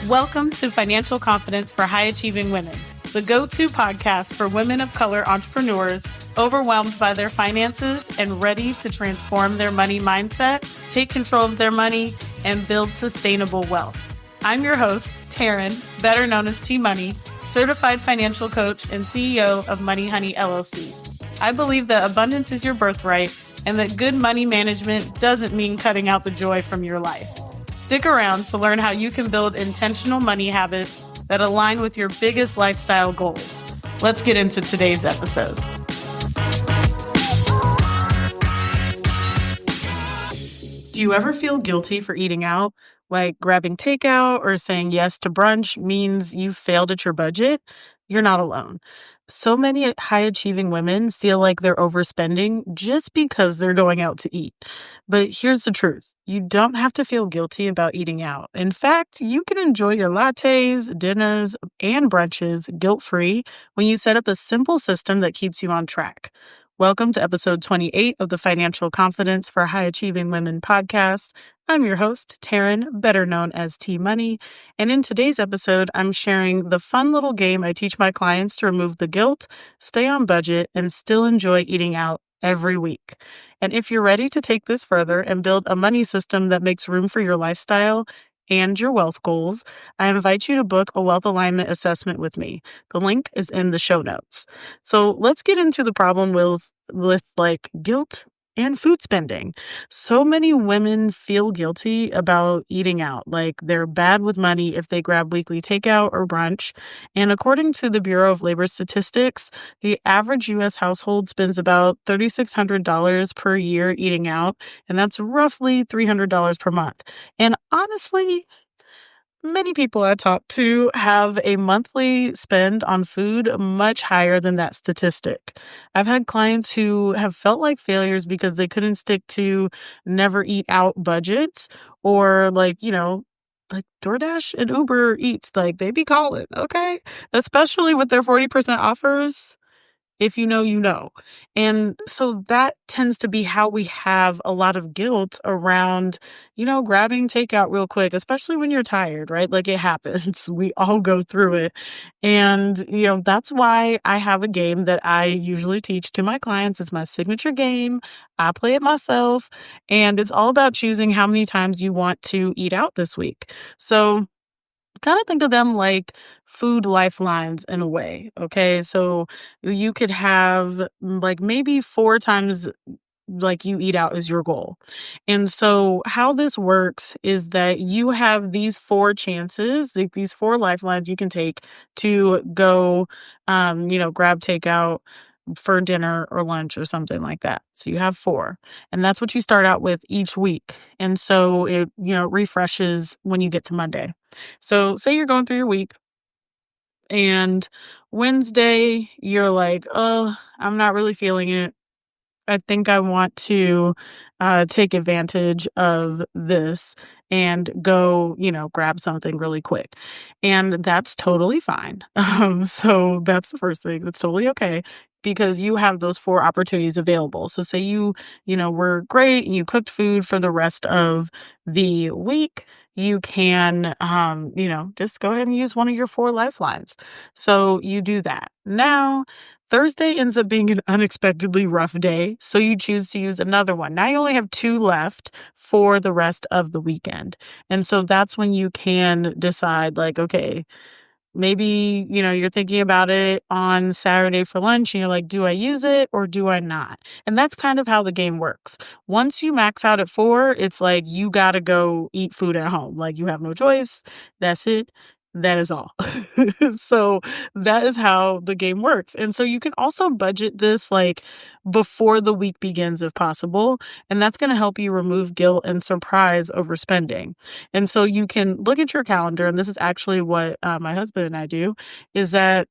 Welcome to Financial Confidence for High-Achieving Women, the go-to podcast for women of color entrepreneurs overwhelmed by their finances and ready to transform their money mindset, take control of their money, and build sustainable wealth. I'm your host, Taryn, better known as T-Money, certified financial coach and CEO of Money Honey LLC. I believe that abundance is your birthright and that good money management doesn't mean cutting out the joy from your life. Stick around to learn how you can build intentional money habits that align with your biggest lifestyle goals. Let's get into today's episode. Do you ever feel guilty for eating out? Like grabbing takeout or saying yes to brunch means you failed at your budget? You're not alone. So many high-achieving women feel like they're overspending just because they're going out to eat. But here's the truth. You don't have to feel guilty about eating out. In fact, you can enjoy your lattes, dinners, and brunches guilt-free when you set up a simple system that keeps you on track. Welcome to episode 28 of the Financial Confidence for High-Achieving Women podcast. I'm your host, Taryn, better known as T-Money, and in today's episode, I'm sharing the fun little game I teach my clients to remove the guilt, stay on budget, and still enjoy eating out every week. And if you're ready to take this further and build a money system that makes room for your lifestyle and your wealth goals, I invite you to book a wealth alignment assessment with me. The link is in the show notes. So let's get into the problem with guilt and food spending. So many women feel guilty about eating out, like they're bad with money if they grab weekly takeout or brunch. And according to the Bureau of Labor Statistics, the average U.S. household spends about $3,600 per year eating out, and that's roughly $300 per month. And honestly, many people I talk to have a monthly spend on food much higher than that statistic. I've had clients who have felt like failures because they couldn't stick to never eat out budgets or like DoorDash and Uber Eats, like they be calling, okay? Especially with their 40% offers. If you know, you know. And so that tends to be how we have a lot of guilt around, grabbing takeout real quick, especially when you're tired, right? Like it happens. We all go through it. And, that's why I have a game that I usually teach to my clients. It's my signature game. I play it myself. And it's all about choosing how many times you want to eat out this week. So kind of think of them like food lifelines in a way, okay? So you could have like maybe 4 times like you eat out is your goal. And so how this works is that you have these 4 chances, like these 4 lifelines you can take to go, grab takeout for dinner or lunch or something like that. So you have 4, and that's what you start out with each week. And so it, refreshes when you get to Monday. So say you're going through your week and Wednesday you're like, oh, I'm not really feeling it. I think I want to take advantage of this and go, grab something really quick. And that's totally fine. So that's the first thing. That's totally okay because you have those 4 opportunities available. So say you were great and you cooked food for the rest of the week. You can, just go ahead and use one of your 4 lifelines. So you do that. Now, Thursday ends up being an unexpectedly rough day, so you choose to use another one. Now you only have 2 left for the rest of the weekend. And so that's when you can decide like, okay, maybe, you're thinking about it on Saturday for lunch and you're like, do I use it or do I not? And that's kind of how the game works. Once you max out at 4, it's like you got to go eat food at home. Like you have no choice. That's it. That is all. So that is how the game works. And so you can also budget this like before the week begins if possible. And that's going to help you remove guilt and surprise overspending. And so you can look at your calendar. And this is actually what my husband and I do is that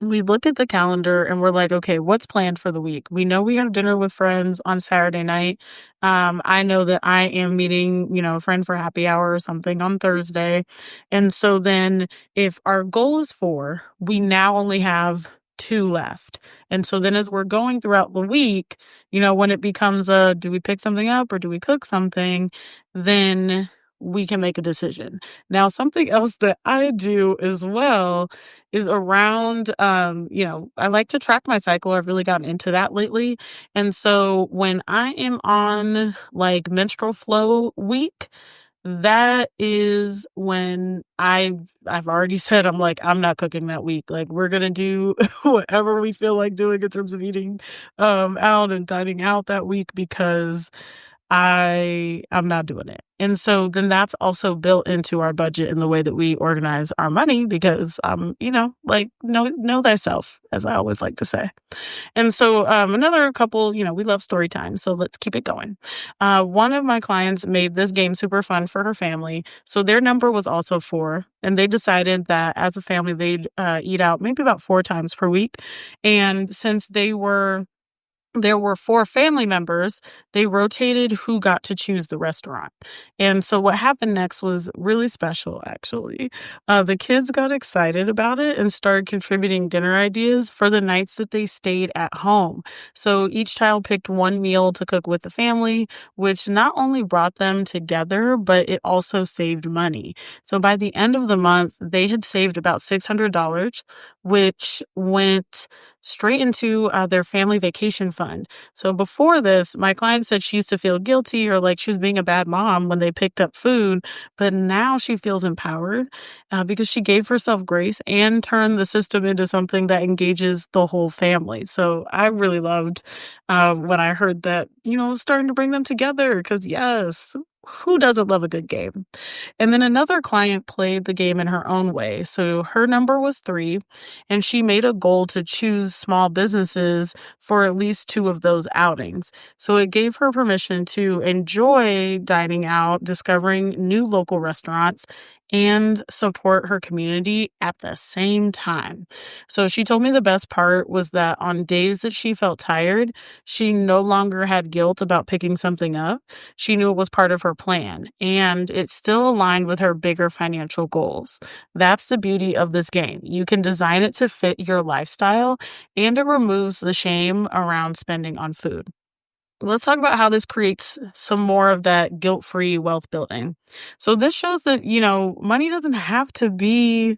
we look at the calendar and we're like, okay, what's planned for the week? We know we have dinner with friends on Saturday night. I know that I am meeting, a friend for happy hour or something on Thursday. And so then if our goal is 4, we now only have 2 left. And so then as we're going throughout the week, when it becomes do we pick something up or do we cook something? Then we can make a decision. Now, something else that I do as well is around, I like to track my cycle. I've really gotten into that lately. And so when I am on like menstrual flow week, that is when I've already said, I'm like, I'm not cooking that week. Like, we're gonna do whatever we feel like doing in terms of eating out and dining out that week, because I'm not doing it. And so then that's also built into our budget and the way that we organize our money, because like, know thyself, as I always like to say. And so another couple, we love story time, so let's keep it going. One of my clients made this game super fun for her family. So their number was also 4, and they decided that as a family, they'd eat out maybe about 4 times per week. And since there were 4 family members, they rotated who got to choose the restaurant. And so what happened next was really special, actually. The kids got excited about it and started contributing dinner ideas for the nights that they stayed at home. So each child picked one meal to cook with the family, which not only brought them together, but it also saved money. So by the end of the month, they had saved about $600, which went straight into their family vacation fund. So before this, my client said she used to feel guilty or like she was being a bad mom when they picked up food, but now she feels empowered because she gave herself grace and turned the system into something that engages the whole family. So I really loved when I heard that, starting to bring them together, because yes, who doesn't love a good game? And then another client played the game in her own way. So her number was 3, and she made a goal to choose small businesses for at least 2 of those outings. So it gave her permission to enjoy dining out, discovering new local restaurants, and support her community at the same time. So she told me the best part was that on days that she felt tired, she no longer had guilt about picking something up. She knew it was part of her plan, and it still aligned with her bigger financial goals. That's the beauty of this game. You can design it to fit your lifestyle, and it removes the shame around spending on food. Let's talk about how this creates some more of that guilt-free wealth building. So this shows that, money doesn't have to be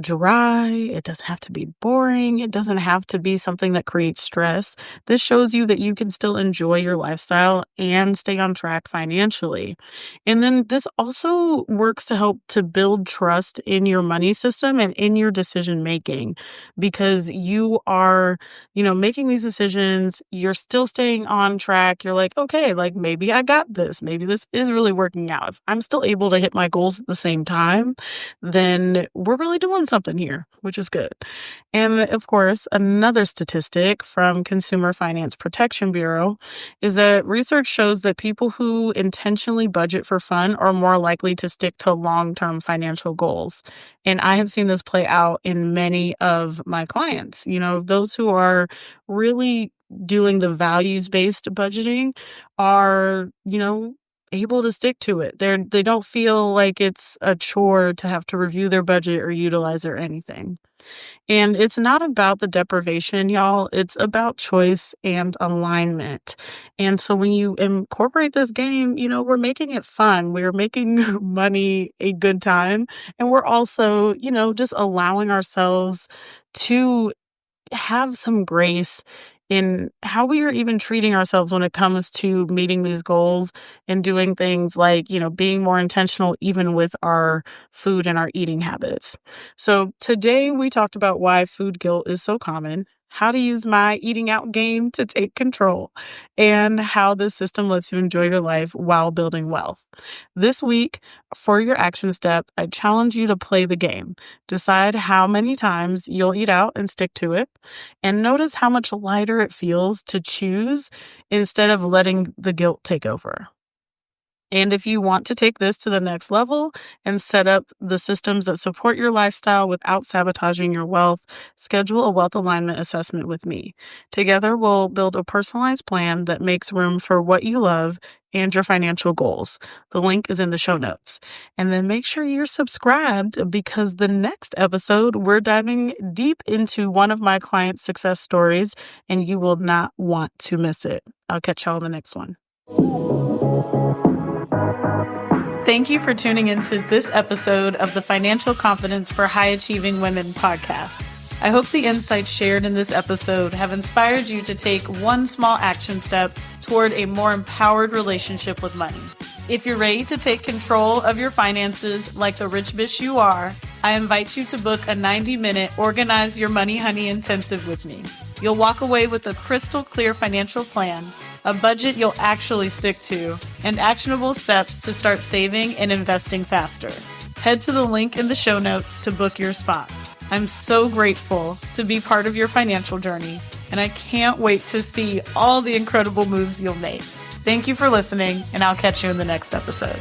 dry. It doesn't have to be boring. It doesn't have to be something that creates stress. This shows you that you can still enjoy your lifestyle and stay on track financially. And then this also works to help to build trust in your money system and in your decision making, because you are, making these decisions. You're still staying on track. You're like, okay, like maybe I got this. Maybe this is really working out. If I'm still able to hit my goals at the same time, then we're really doing something here, which is good. And of course, another statistic from Consumer Finance Protection Bureau is that research shows that people who intentionally budget for fun are more likely to stick to long-term financial goals. And I have seen this play out in many of my clients. Those who are really doing the values-based budgeting are, able to stick to it. They don't feel like it's a chore to have to review their budget or utilize or anything. And it's not about the deprivation, y'all. It's about choice and alignment. And so when you incorporate this game, we're making it fun. We're making money a good time. And we're also, just allowing ourselves to have some grace in how we are even treating ourselves when it comes to meeting these goals and doing things like, being more intentional even with our food and our eating habits. So today we talked about why food guilt is so common, how to use my eating out game to take control, and how this system lets you enjoy your life while building wealth. This week, for your action step, I challenge you to play the game. Decide how many times you'll eat out and stick to it, and notice how much lighter it feels to choose instead of letting the guilt take over. And if you want to take this to the next level and set up the systems that support your lifestyle without sabotaging your wealth, schedule a wealth alignment assessment with me. Together, we'll build a personalized plan that makes room for what you love and your financial goals. The link is in the show notes. And then make sure you're subscribed, because the next episode, we're diving deep into one of my clients' success stories, and you will not want to miss it. I'll catch y'all in the next one. Thank you for tuning into this episode of the Financial Confidence for High Achieving Women podcast. I hope the insights shared in this episode have inspired you to take one small action step toward a more empowered relationship with money. If you're ready to take control of your finances like the rich bitch you are, I invite you to book a 90-minute Organize Your Money Honey intensive with me. You'll walk away with a crystal clear financial plan, a budget you'll actually stick to, and actionable steps to start saving and investing faster. Head to the link in the show notes to book your spot. I'm so grateful to be part of your financial journey, and I can't wait to see all the incredible moves you'll make. Thank you for listening, and I'll catch you in the next episode.